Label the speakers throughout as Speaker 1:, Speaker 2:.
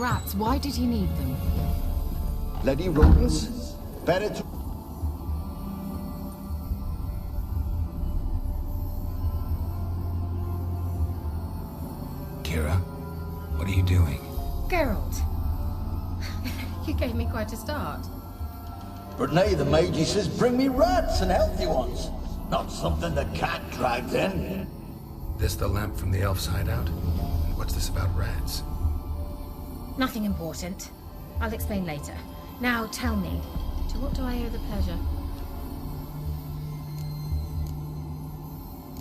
Speaker 1: rats, why did he need them?
Speaker 2: Bloody rodents. Better to...
Speaker 3: Kira, what are you doing?
Speaker 1: Geralt. You gave me quite a start.
Speaker 2: But now the Magi says bring me rats and healthy ones. Not something the cat dragged in.
Speaker 3: This the lamp from the elf's hideout? And what's this about rats?
Speaker 1: Nothing important. I'll explain later. Now tell me, to what do I owe the pleasure?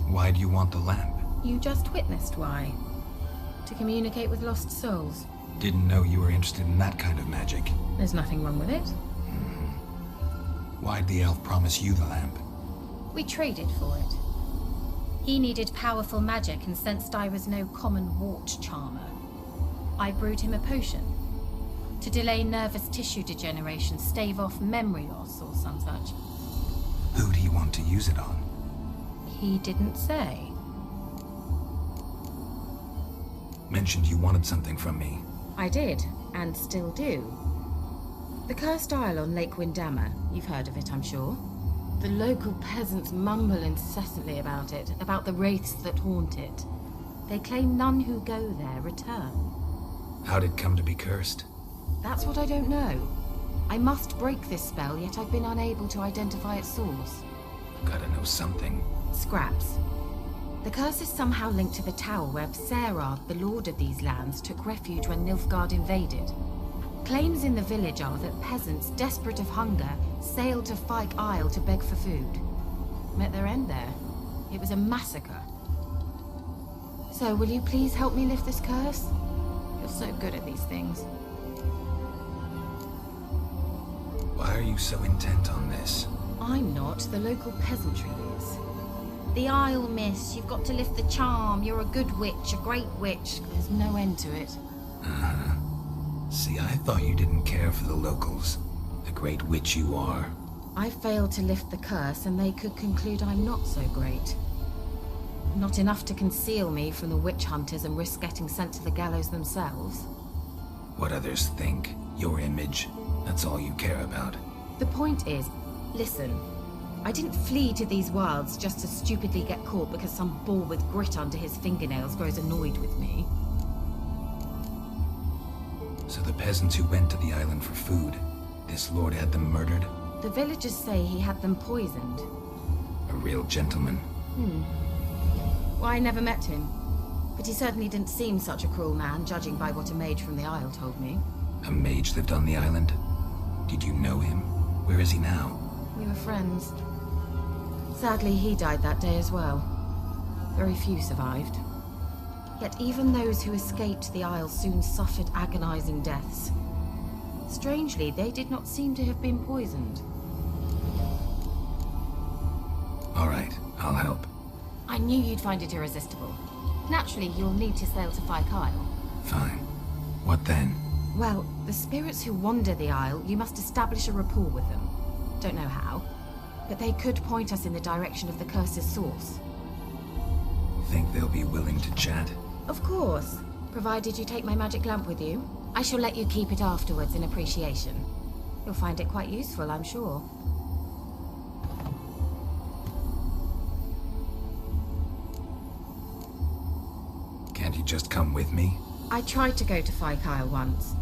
Speaker 3: Why do you want the lamp?
Speaker 1: You just witnessed why. To communicate with lost souls.
Speaker 3: Didn't know you were interested in that kind of magic.
Speaker 1: There's nothing wrong with it.
Speaker 3: Why'd the elf promise you the lamp?
Speaker 1: We traded for it. He needed powerful magic and sensed I was no common wart charmer. I brewed him a potion. To delay nervous tissue degeneration, stave off memory loss or some such.
Speaker 3: Who do you want to use it on?
Speaker 1: He didn't say.
Speaker 3: Mentioned you wanted something from me.
Speaker 1: I did, and still do. The cursed isle on Lake Windammer, you've heard of it, I'm sure. The local peasants mumble incessantly about it, about the wraiths that haunt it. They claim none who go there return.
Speaker 3: How'd it come to be cursed?
Speaker 1: That's what I don't know. I must break this spell, yet I've been unable to identify its source.
Speaker 3: Gotta know something.
Speaker 1: Scraps. The curse is somehow linked to the tower where Serad, the lord of these lands, took refuge when Nilfgaard invaded. Claims in the village are that peasants, desperate of hunger, sailed to Fyke Isle to beg for food. Met their end there. It was a massacre. So, will you please help me lift this curse? You're so good at these things.
Speaker 3: Why are you so intent on this?
Speaker 1: I'm not. The local peasantry is. The Isle, miss. You've got to lift the charm. You're a good witch, a great witch. There's no end to it.
Speaker 3: Uh-huh. See, I thought you didn't care for the locals. The great witch you are.
Speaker 1: I failed to lift the curse, and they could conclude I'm not so great. Not enough to conceal me from the witch hunters and risk getting sent to the gallows themselves.
Speaker 3: What others think, your image, that's all you care about.
Speaker 1: The point is, listen, I didn't flee to these wilds just to stupidly get caught because some bull with grit under his fingernails grows annoyed with me.
Speaker 3: So the peasants who went to the island for food, this lord had them murdered?
Speaker 1: The villagers say he had them poisoned.
Speaker 3: A real gentleman.
Speaker 1: Well, I never met him, but he certainly didn't seem such a cruel man, judging by what a mage from the Isle told me.
Speaker 3: A mage lived on the island? Did you know him? Where is he now?
Speaker 1: We were friends. Sadly, he died that day as well. Very few survived. Yet even those who escaped the Isle soon suffered agonizing deaths. Strangely, they did not seem to have been poisoned.
Speaker 3: All right, I'll help.
Speaker 1: I knew you'd find it irresistible. Naturally, you'll need to sail to Fyke Isle.
Speaker 3: Fine. What then?
Speaker 1: Well, the spirits who wander the Isle, you must establish a rapport with them. Don't know how, but they could point us in the direction of the curse's source.
Speaker 3: Think they'll be willing to chat?
Speaker 1: Of course, provided you take my magic lamp with you. I shall let you keep it afterwards in appreciation. You'll find it quite useful, I'm sure.
Speaker 3: Can't you just come with me?
Speaker 1: I tried to go to Fyke Isle once.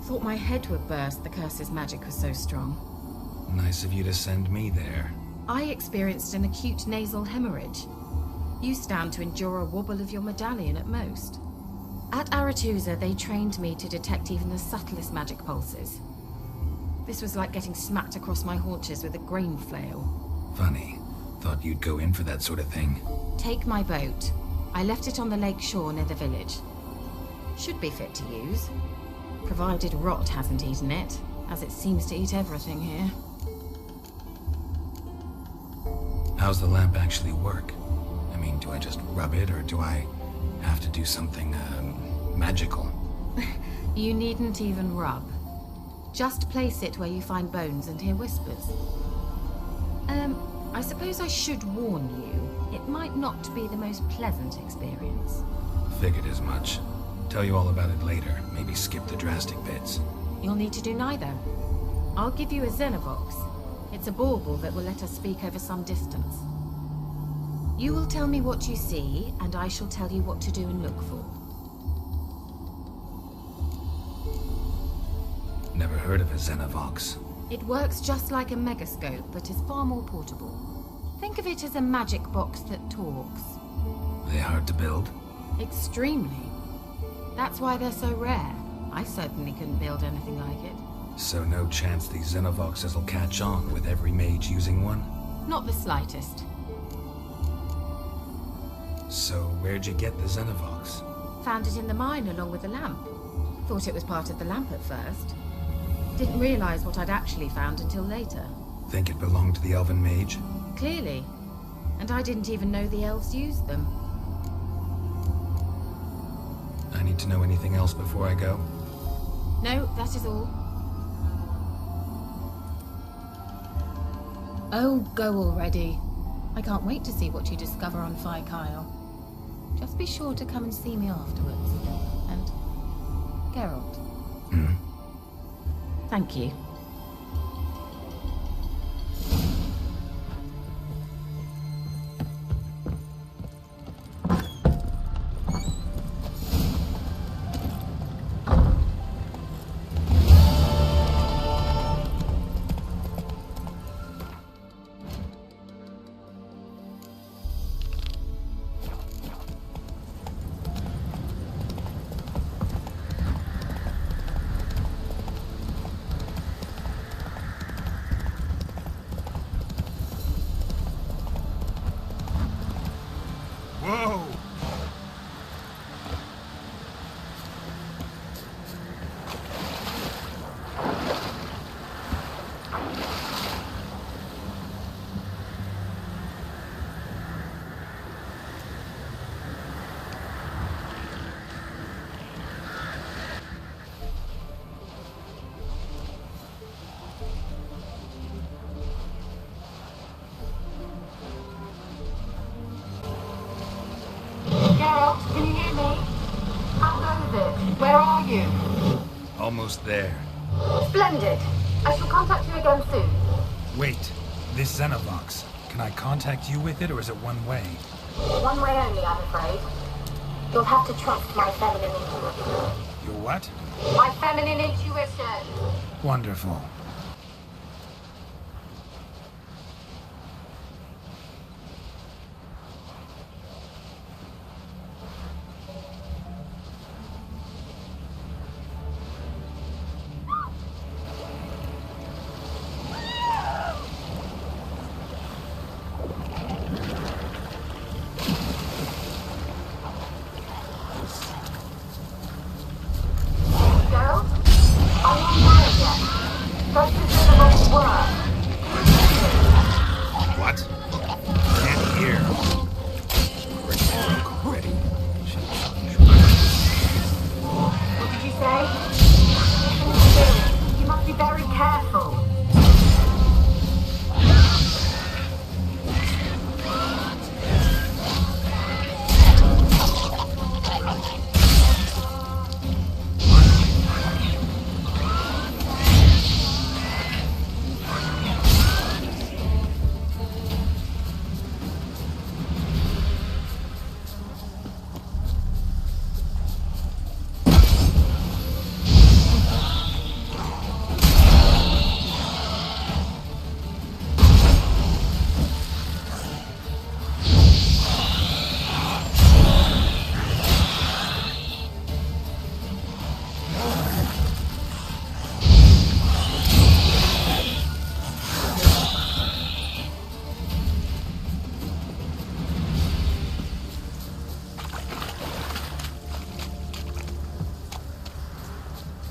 Speaker 1: Thought my head would burst, the curse's magic was so strong.
Speaker 3: Nice of you to send me there.
Speaker 1: I experienced an acute nasal hemorrhage. You stand to endure a wobble of your medallion at most. At Aretusa, they trained me to detect even the subtlest magic pulses. This was like getting smacked across my haunches with a grain flail.
Speaker 3: Funny. Thought you'd go in for that sort of thing.
Speaker 1: Take my boat. I left it on the lake shore near the village. Should be fit to use. Provided rot hasn't eaten it, as it seems to eat everything here.
Speaker 3: How's the lamp actually work? I mean, do I just rub it, or do I have to do something, magical?
Speaker 1: You needn't even rub. Just place it where you find bones and hear whispers. I suppose I should warn you, it might not be the most pleasant experience.
Speaker 3: Figured as much. Tell you all about it later. Maybe skip the drastic bits.
Speaker 1: You'll need to do neither. I'll give you a Xenovox. It's a bauble that will let us speak over some distance. You will tell me what you see, and I shall tell you what to do and look for.
Speaker 3: Never heard of a Xenovox.
Speaker 1: It works just like a megascope, but is far more portable. Think of it as a magic box that talks.
Speaker 3: Are they hard to build?
Speaker 1: Extremely. That's why they're so rare. I certainly couldn't build anything like it.
Speaker 3: So no chance these Xenovoxes will catch on with every mage using one?
Speaker 1: Not the slightest.
Speaker 3: So where'd you get the Xenovox?
Speaker 1: Found it in the mine along with the lamp. Thought it was part of the lamp at first. Didn't realize what I'd actually found until later.
Speaker 3: Think it belonged to the elven mage?
Speaker 1: Clearly. And I didn't even know the elves used them.
Speaker 3: I need to know anything else before I go?
Speaker 1: No, that is all. Oh, go already. I can't wait to see what you discover on Phi Kyle. Just be sure to come and see me afterwards. And Geralt.
Speaker 3: Hmm?
Speaker 1: Thank you.
Speaker 3: Whoa!
Speaker 1: Geralt, can you hear me? How goes it? Where are you?
Speaker 3: Almost there.
Speaker 1: Splendid. I shall contact you again soon.
Speaker 4: Wait, this Xenovox. Can I contact you with it, or is it one way?
Speaker 1: One way only, I'm afraid. You'll have to trust my feminine intuition.
Speaker 4: Your what?
Speaker 1: My feminine intuition.
Speaker 4: Wonderful.
Speaker 1: Geralt? Are you married yet? Does this Xenovox work?
Speaker 3: What? Can't hear. Broke already.
Speaker 1: What did you say? You must be very careful.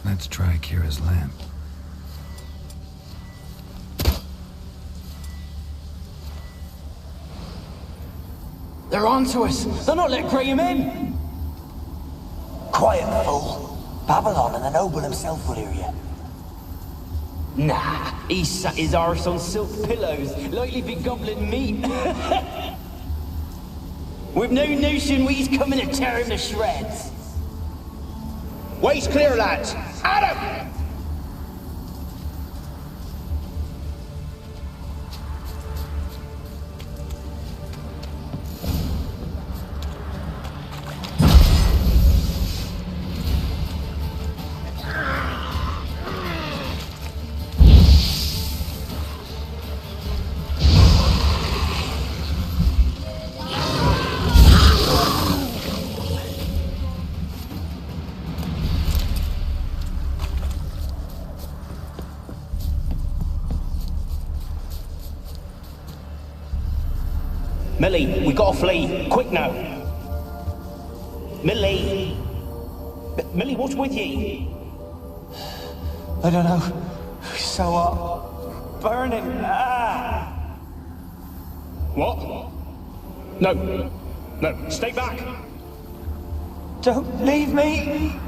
Speaker 3: Let's try Kira's lamp.
Speaker 5: They're onto us. They're not letting Graham in.
Speaker 2: Quiet, fool. Babylon and the noble himself will hear you.
Speaker 5: Nah, he sat his arse on silk pillows, like he'd be gobbling meat. With no notion we's coming to tear him to shreds.
Speaker 6: Way's clear, lads! Adam! Millie, we gotta flee. Quick now. Millie! Millie, what's with ye?
Speaker 5: I don't know. So hot. Burning. Ah!
Speaker 6: What? No. No, stay back.
Speaker 5: Don't leave me!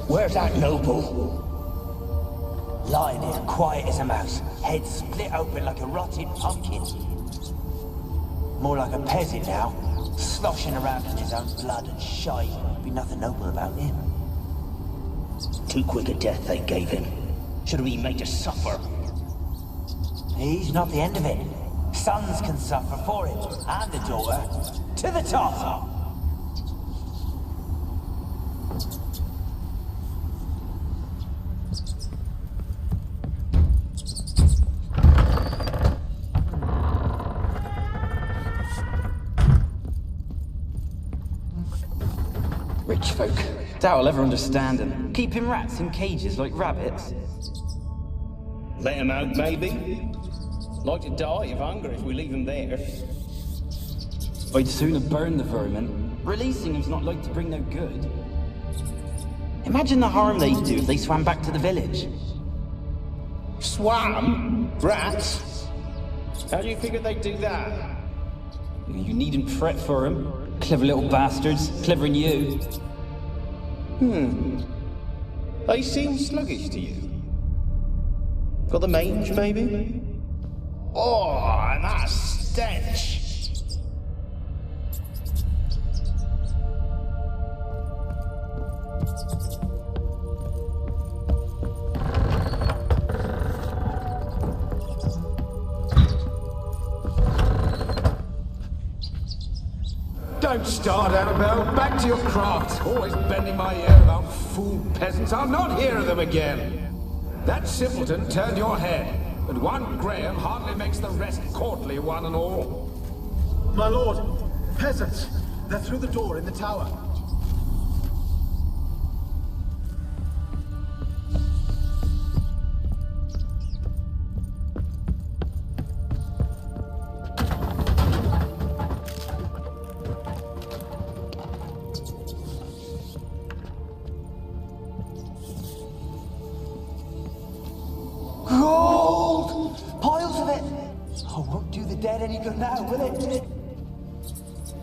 Speaker 6: Where's that noble?
Speaker 5: Lying there, quiet as a mouse. Head split open like a rotted pumpkin. More like a peasant now. Sloshing around in his own blood and shite. Be nothing noble about him.
Speaker 6: Too quick a death they gave him. Should have been made to suffer.
Speaker 5: He's not the end of it. Sons can suffer for it, and the daughter. To the top!
Speaker 7: Rich folk. Doubt I'll ever understand them. Keeping rats in cages like rabbits.
Speaker 6: Let him out, maybe? Like to die of hunger if we leave him there.
Speaker 7: I'd sooner burn the vermin. Releasing him's not like to bring no good. Imagine the harm they'd do if they swam back to the village.
Speaker 6: Swam? Rats? How do you figure they'd do that?
Speaker 7: You needn't fret for him. Clever little bastards. Clever than you.
Speaker 6: They seem sluggish to you. Got the mange, maybe? Oh, and that stench!
Speaker 8: Don't start, Annabelle. Back to your craft. Always bending my ear about fool peasants. I'll not hear of them again. That simpleton turned your head, and one Graham hardly makes the rest courtly, one and all.
Speaker 9: My lord, peasants. They're through the door in the tower.
Speaker 5: Gold! Piles of it! Oh, won't do the dead any good now, will it?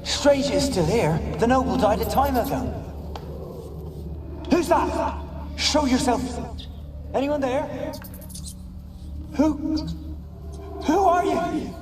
Speaker 5: Strange it's still here. The noble died a time ago. Who's that? Show yourself. Anyone there? Who are you?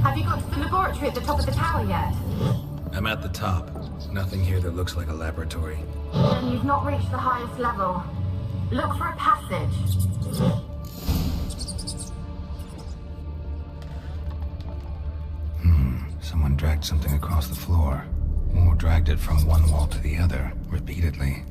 Speaker 1: Have you got to the laboratory at the top of the tower yet?
Speaker 3: I'm at the top. Nothing here that looks like a laboratory.
Speaker 1: Then you've not reached the highest level. Look for a passage.
Speaker 3: Someone dragged something across the floor. Or dragged it from one wall to the other, repeatedly.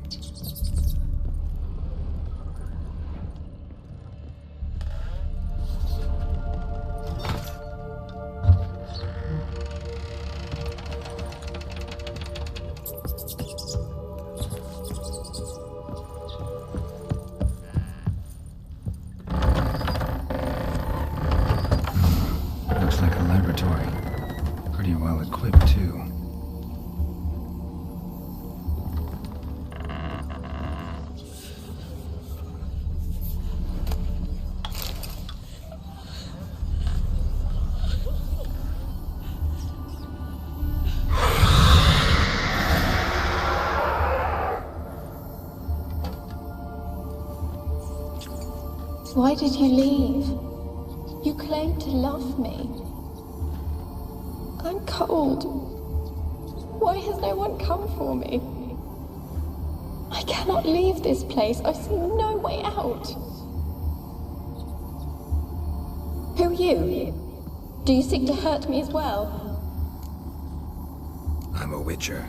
Speaker 3: Pretty well equipped, too.
Speaker 10: Why did you leave? You claimed to love me. I'm cold. Why has no one come for me? I cannot leave this place. I see no way out. Who are you? Do you seek to hurt me as well?
Speaker 3: I'm a witcher.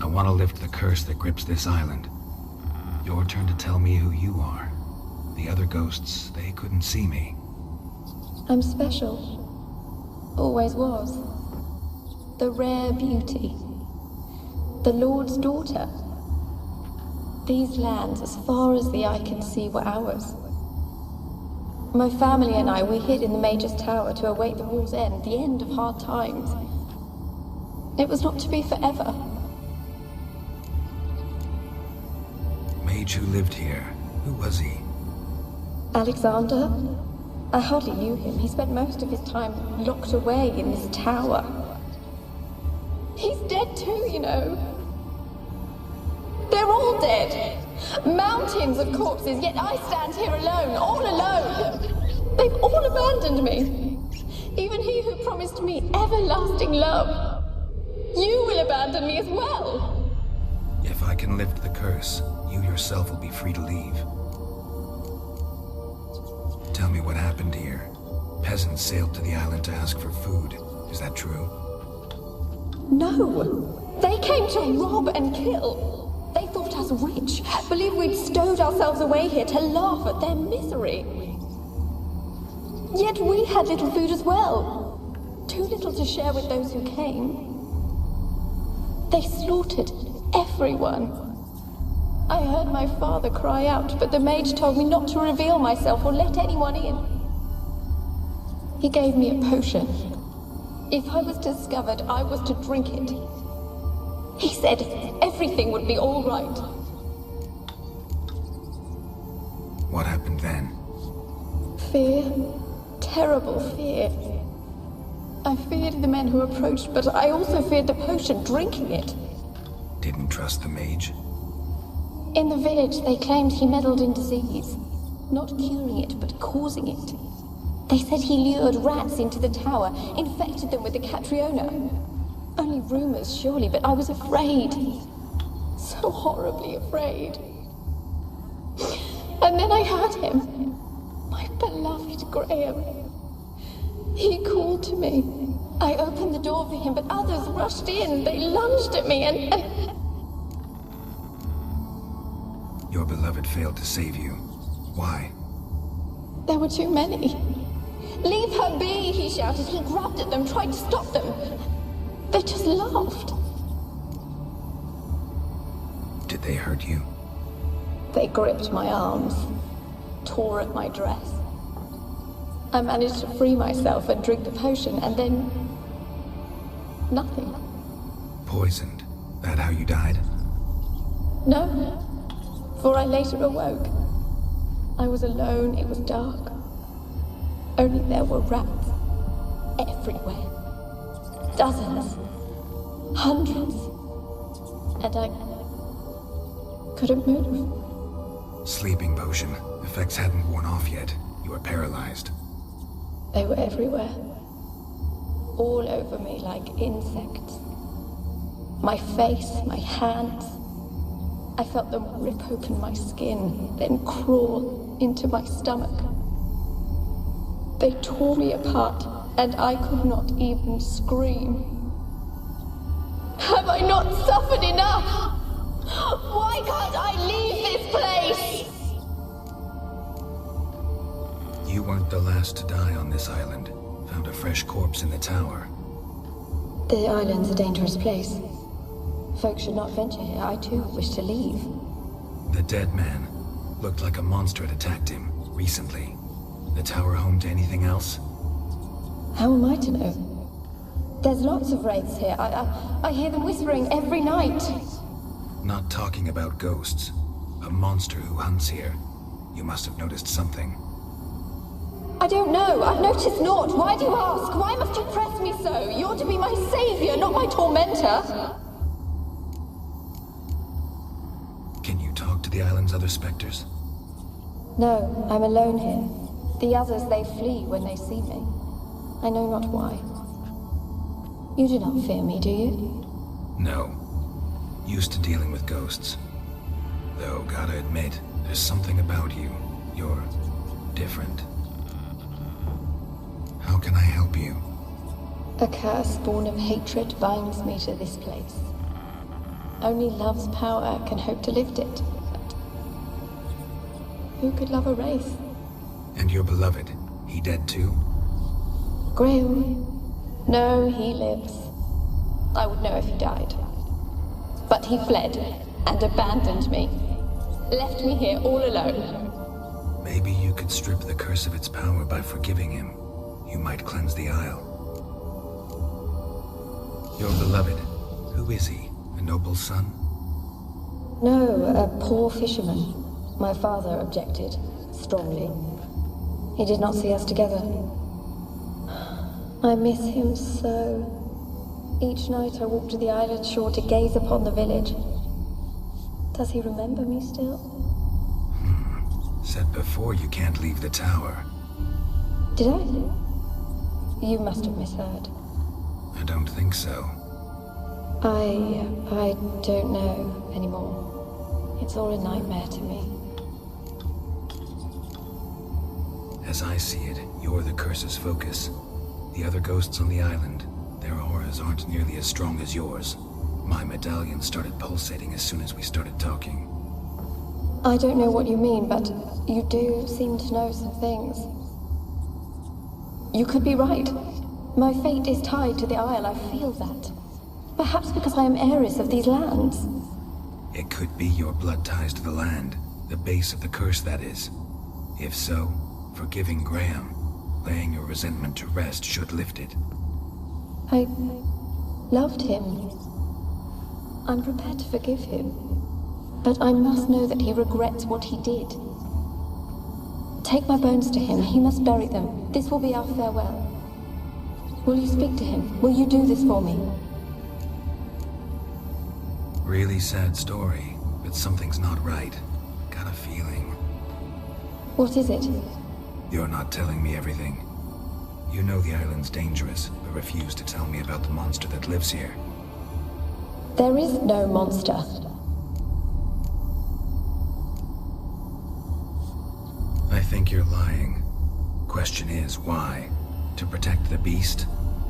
Speaker 3: I want to lift the curse that grips this island. Your turn to tell me who you are. The other ghosts, they couldn't see me.
Speaker 10: I'm special. Always was. The rare beauty. The Lord's daughter. These lands, as far as the eye can see, were ours. My family and I, we hid in the Mage's Tower to await the war's end, the end of hard times. It was not to be forever.
Speaker 3: Mage who lived here. Who was he?
Speaker 10: Alexander? I hardly knew him. He spent most of his time locked away in this tower. He's dead too, you know. They're all dead. Mountains of corpses, yet I stand here alone, all alone. They've all abandoned me. Even he who promised me everlasting love. You will abandon me as well.
Speaker 3: If I can lift the curse, you yourself will be free to leave. Tell me what happened here. Peasants sailed to the island to ask for food. Is that true?
Speaker 10: No. They came to rob and kill. They thought us rich, believed we'd stowed ourselves away here to laugh at their misery. Yet we had little food as well. Too little to share with those who came. They slaughtered everyone. I heard my father cry out, but the mage told me not to reveal myself or let anyone in. He gave me a potion. If I was discovered, I was to drink it. He said everything would be all right.
Speaker 3: What happened then?
Speaker 10: Fear. Terrible fear. I feared the men who approached, but I also feared the potion, drinking it.
Speaker 3: Didn't trust the mage?
Speaker 10: In the village, they claimed he meddled in disease. Not curing it, but causing it. They said he lured rats into the tower, infected them with the Catriona. Only rumors, surely, but I was afraid. So horribly afraid. And then I heard him. My beloved Graham. He called to me. I opened the door for him, but others rushed in. They lunged at me and...
Speaker 3: Your beloved failed to save you. Why?
Speaker 10: There were too many. Leave her be, he shouted. He grabbed at them, tried to stop them. They just laughed.
Speaker 3: Did they hurt you?
Speaker 10: They gripped my arms, tore at my dress. I managed to free myself and drink the potion, and then... nothing.
Speaker 3: Poisoned? That how you died?
Speaker 10: No. For I later awoke. I was alone, it was dark. Only there were rats. Everywhere. Dozens. Hundreds. And I... couldn't move.
Speaker 3: Sleeping potion. Effects hadn't worn off yet. You were paralyzed.
Speaker 10: They were everywhere. All over me like insects. My face, my hands. I felt them rip open my skin, then crawl into my stomach. They tore me apart, and I could not even scream. Have I not suffered enough? Why can't I leave this place?
Speaker 3: You weren't the last to die on this island. Found a fresh corpse in the tower.
Speaker 10: The island's a dangerous place. Folks should not venture here. I too wish to leave.
Speaker 3: The dead man looked like a monster had attacked him recently. The tower home to anything else?
Speaker 10: How am I to know? There's lots of wraiths here. I hear them whispering every night.
Speaker 3: Not talking about ghosts. A monster who hunts here. You must have noticed something.
Speaker 10: I don't know. I've noticed naught. Why do you ask? Why must you press me so? You're to be my savior, not my tormentor.
Speaker 3: Can you talk to the island's other specters?
Speaker 10: No, I'm alone here. The others, they flee when they see me. I know not why. You do not fear me, do you?
Speaker 3: No. Used to dealing with ghosts. Though, gotta admit, there's something about you. You're different. How can I help you?
Speaker 10: A curse born of hatred binds me to this place. Only love's power can hope to lift it. But who could love a wraith?
Speaker 3: And your beloved, he dead too?
Speaker 10: Graham? No, he lives. I would know if he died. But he fled and abandoned me. Left me here all alone.
Speaker 3: Maybe you could strip the curse of its power by forgiving him. You might cleanse the Isle. Your beloved, who is he? A noble son?
Speaker 10: No, a poor fisherman. My father objected, strongly. He did not see us together. I miss him so. Each night I walk to the island shore to gaze upon the village. Does he remember me still?
Speaker 3: Said before you can't leave the tower.
Speaker 10: Did I? You must have misheard.
Speaker 3: I don't think so.
Speaker 10: I don't know anymore. It's all a nightmare to me.
Speaker 3: As I see it, you're the curse's focus. The other ghosts on the island, their auras aren't nearly as strong as yours. My medallion started pulsating as soon as we started talking.
Speaker 10: I don't know what you mean, but you do seem to know some things. You could be right. My fate is tied to the Isle, I feel that. Perhaps because I am heiress of these lands.
Speaker 3: It could be your blood ties to the land, the base of the curse, that is. If so, forgiving Graham, laying your resentment to rest should lift it.
Speaker 10: I loved him. I'm prepared to forgive him. But I must know that he regrets what he did. Take my bones to him. He must bury them. This will be our farewell. Will you speak to him? Will you do this for me?
Speaker 3: Really sad story, but something's not right. Got a feeling.
Speaker 10: What is it?
Speaker 3: You're not telling me everything. You know the island's dangerous, but refuse to tell me about the monster that lives here.
Speaker 10: There is no monster.
Speaker 3: I think you're lying. Question is, why? To protect the beast?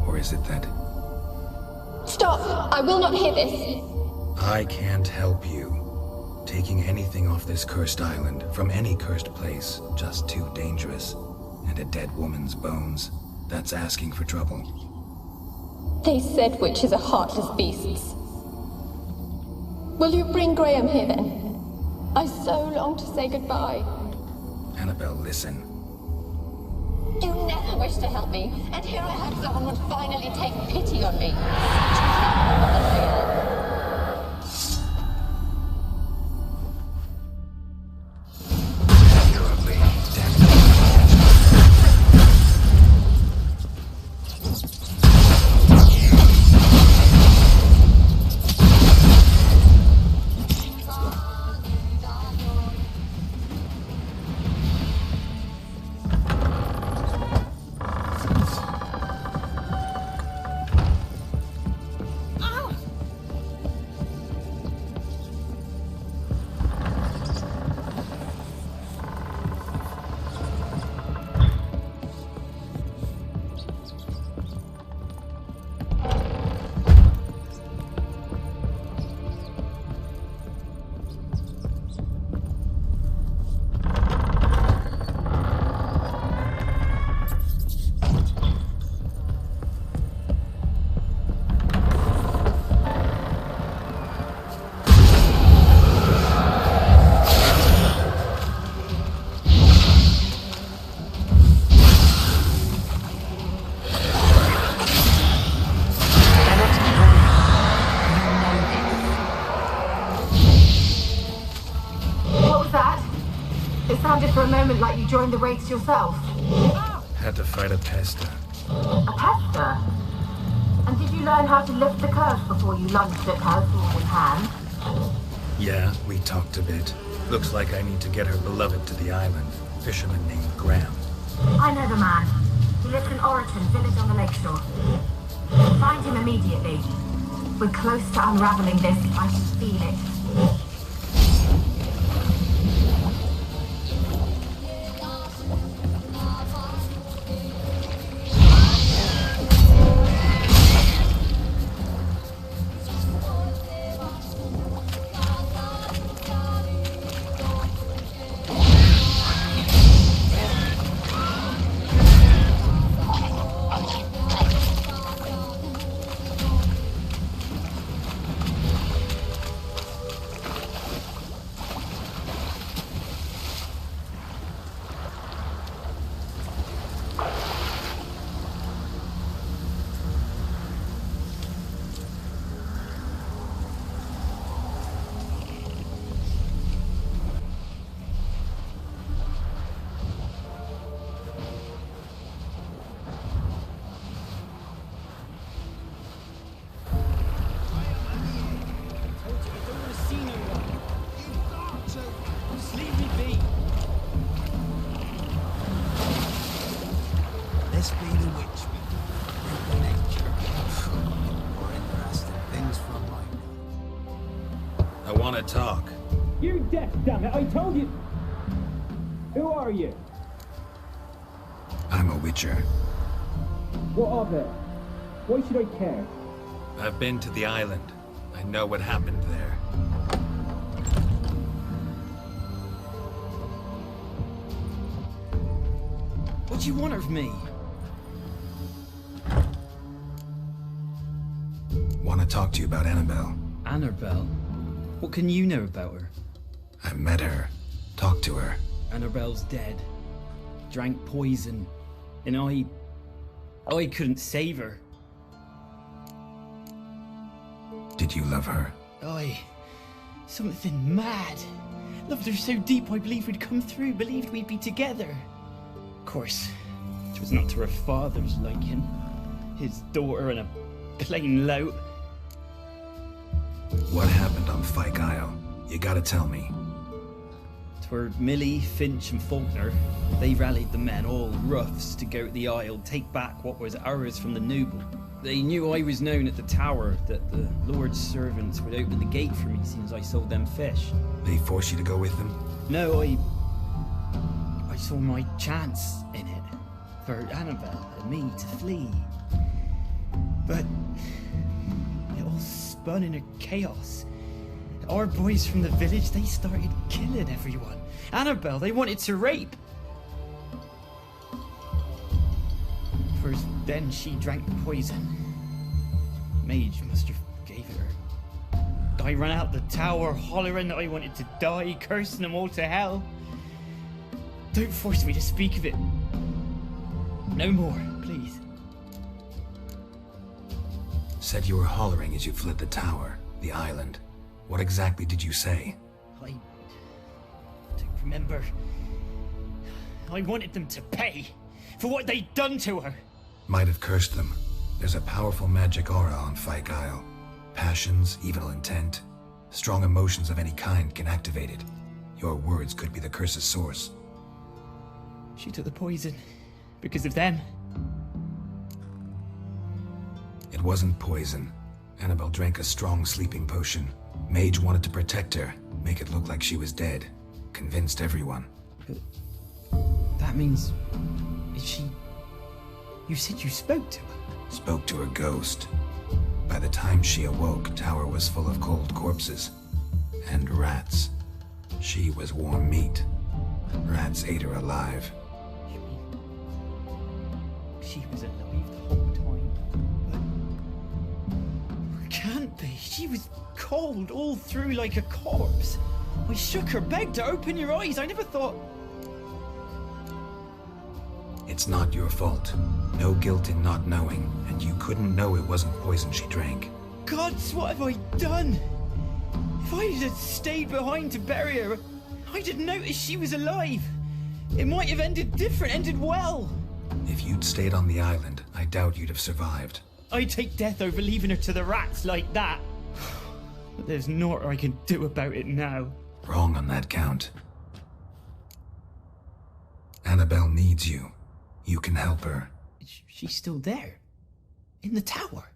Speaker 3: Or is it that...
Speaker 10: Stop! I will not hear this!
Speaker 3: I can't help you. Taking anything off this cursed island, from any cursed place, just too dangerous. And a dead woman's bones, that's asking for trouble.
Speaker 10: They said witches are heartless beasts. Will you bring Graham here then? I so long to say goodbye.
Speaker 3: Annabelle, listen.
Speaker 10: You never wished to help me, and here I had someone would finally take pity on me.
Speaker 1: moment like you joined the Wraiths yourself?
Speaker 3: Had to fight a pester.
Speaker 1: A pester? And did you learn how to lift the curse before you lunged at her sword in hand?
Speaker 3: Yeah, we talked a bit. Looks like I need to get her beloved to the island. Fisherman named Graham.
Speaker 1: I know the man. He lives in Oriton, village on the lakeshore. Find him immediately. We're close to unraveling this. I can feel it.
Speaker 3: Talk.
Speaker 11: You're deaf, damn it! I told you. Who are you?
Speaker 3: I'm a witcher.
Speaker 11: What of it? Why should I care?
Speaker 3: I've been to the island. I know what happened there.
Speaker 7: What do you want of me?
Speaker 3: Want to talk to you about Annabelle.
Speaker 7: Annabelle? What can you know about her?
Speaker 3: I met her. Talked to her.
Speaker 7: Annabelle's dead. Drank poison. And I couldn't save her.
Speaker 3: Did you love her?
Speaker 7: Something mad. Loved her so deep I believed we'd come through, believed we'd be together. Of course, it was not to her father's liking. His daughter and a plain lout.
Speaker 3: What happened on Fyke Isle? You gotta tell me.
Speaker 7: Twere Millie, Finch and Faulkner. They rallied the men, all roughs, to go to the Isle, take back what was ours from the noble. They knew I was known at the tower, that the Lord's servants would open the gate for me as soon as I sold them fish.
Speaker 3: They forced you to go with them?
Speaker 7: No, I saw my chance in it, for Annabelle and me to flee. But it all spun in a chaos. Our boys from the village, they started killing everyone. Annabelle, they wanted to rape. First, then she drank the poison. Mage must have gave it her. I ran out the tower, hollering that I wanted to die, cursing them all to hell. Don't force me to speak of it. No more, please.
Speaker 3: Said you were hollering as you fled the tower, the island. What exactly did you say?
Speaker 7: I don't remember. I wanted them to pay for what they'd done to her.
Speaker 3: Might have cursed them. There's a powerful magic aura on Fyke Isle. Passions, evil intent, strong emotions of any kind can activate it. Your words could be the curse's source.
Speaker 7: She took the poison because of them.
Speaker 3: It wasn't poison. Annabelle drank a strong sleeping potion. Mage wanted to protect her, make it look like she was dead. Convinced everyone.
Speaker 7: But that means... is she... You said you spoke to her?
Speaker 3: Spoke to her ghost. By the time she awoke, Tower was full of cold corpses. And rats. She was warm meat. Rats ate her alive.
Speaker 7: You mean... she was alive the whole time? But... can't be. She was cold all through like a corpse. I shook her, begged her, open your eyes. I never thought...
Speaker 3: It's not your fault. No guilt in not knowing, and you couldn't know it wasn't poison she drank.
Speaker 7: Gods, what have I done? If I had stayed behind to bury her, I'd have noticed she was alive. It might have ended different, ended well.
Speaker 3: If you'd stayed on the island, I doubt you'd have survived.
Speaker 7: I'd take death over leaving her to the rats like that. But there's naught I can do about it now.
Speaker 3: Wrong on that count. Annabelle needs you. You can help her.
Speaker 7: She's still there. In the tower.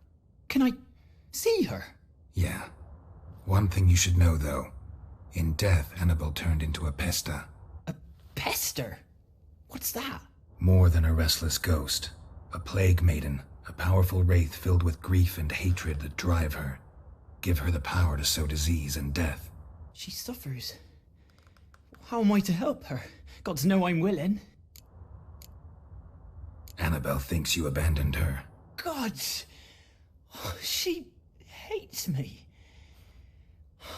Speaker 7: Can I see her?
Speaker 3: Yeah. One thing you should know, though. In death, Annabelle turned into a pesta.
Speaker 7: A pester? What's that?
Speaker 3: More than a restless ghost. A plague maiden. A powerful wraith filled with grief and hatred that drive her. Give her the power to sow disease and death.
Speaker 7: She suffers. How am I to help her? Gods know I'm willing.
Speaker 3: Annabelle thinks you abandoned her.
Speaker 7: Gods! She hates me.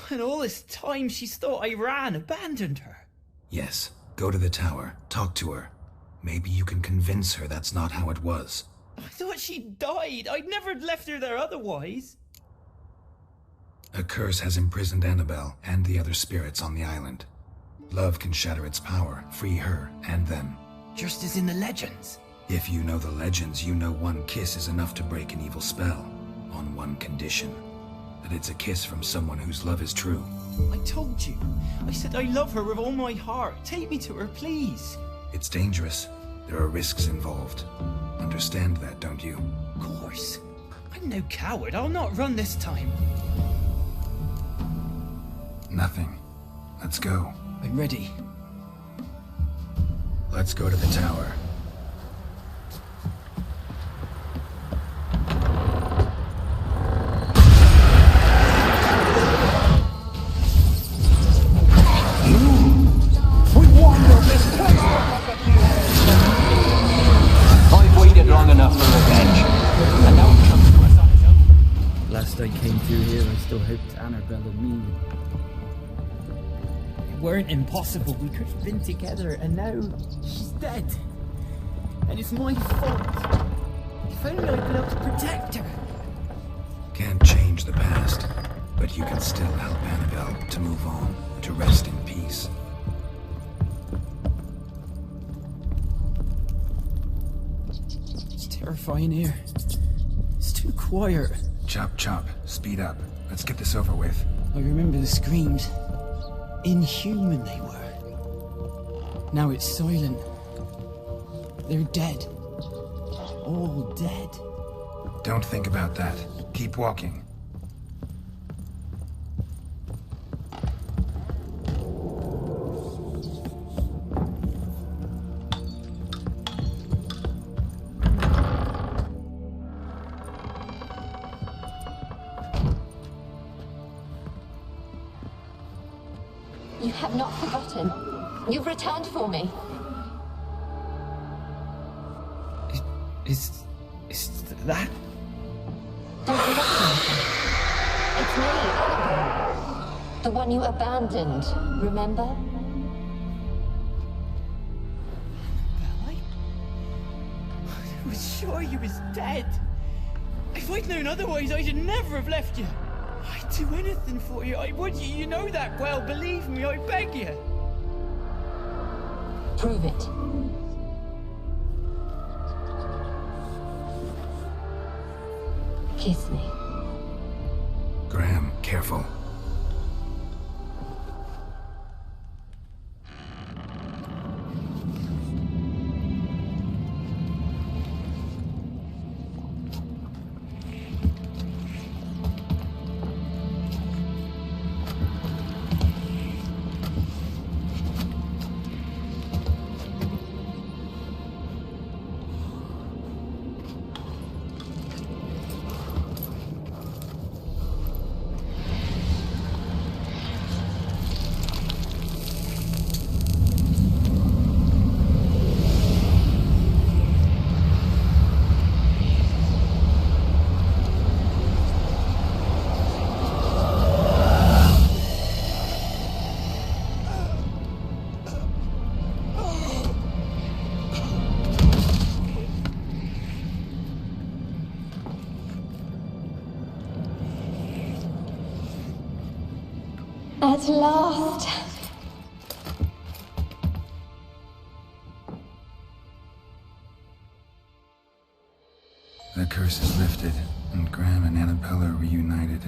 Speaker 7: And all this time she's thought I abandoned her.
Speaker 3: Yes. Go to the tower. Talk to her. Maybe you can convince her that's not how it was.
Speaker 7: I thought she died. I'd never left her there otherwise.
Speaker 3: A curse has imprisoned Annabelle and the other spirits on the island. Love can shatter its power, free her and them.
Speaker 7: Just as in the legends.
Speaker 3: If you know the legends, you know one kiss is enough to break an evil spell. On one condition. That it's a kiss from someone whose love is true.
Speaker 7: I told you. I said I love her with all my heart. Take me to her, please.
Speaker 3: It's dangerous. There are risks involved. Understand that, don't you?
Speaker 7: Of course. I'm no coward. I'll not run this time.
Speaker 3: Nothing. Let's go.
Speaker 7: I'm ready.
Speaker 3: Let's go to the tower.
Speaker 5: Long enough for revenge, and now it comes to us on its own.
Speaker 7: Last I came through here, I still hoped Annabelle and me weren't impossible. We could have been together, and now she's dead. And it's my fault. If only I'd been able to protect her.
Speaker 3: Can't change the past, but you can still help Annabelle to move on, to rest in peace.
Speaker 7: Terrifying here. It's too quiet.
Speaker 3: Chop, chop. Speed up. Let's get this over with.
Speaker 7: I remember the screams. Inhuman they were. Now it's silent. They're dead. All dead.
Speaker 3: Don't think about that. Keep walking.
Speaker 10: You have not forgotten. You've returned for me.
Speaker 7: Is that?
Speaker 10: Don't forget me. It's me, Annabelle. The one you abandoned, remember?
Speaker 7: Annabelle? I was sure you was dead. If I'd known otherwise, I'd never have left you. I'd do anything for you. I would. You know that well. Believe me, I beg you.
Speaker 10: Prove it. Kiss me.
Speaker 3: Graham, careful.
Speaker 10: At last.
Speaker 3: arrested, and Graham and Annabelle are reunited.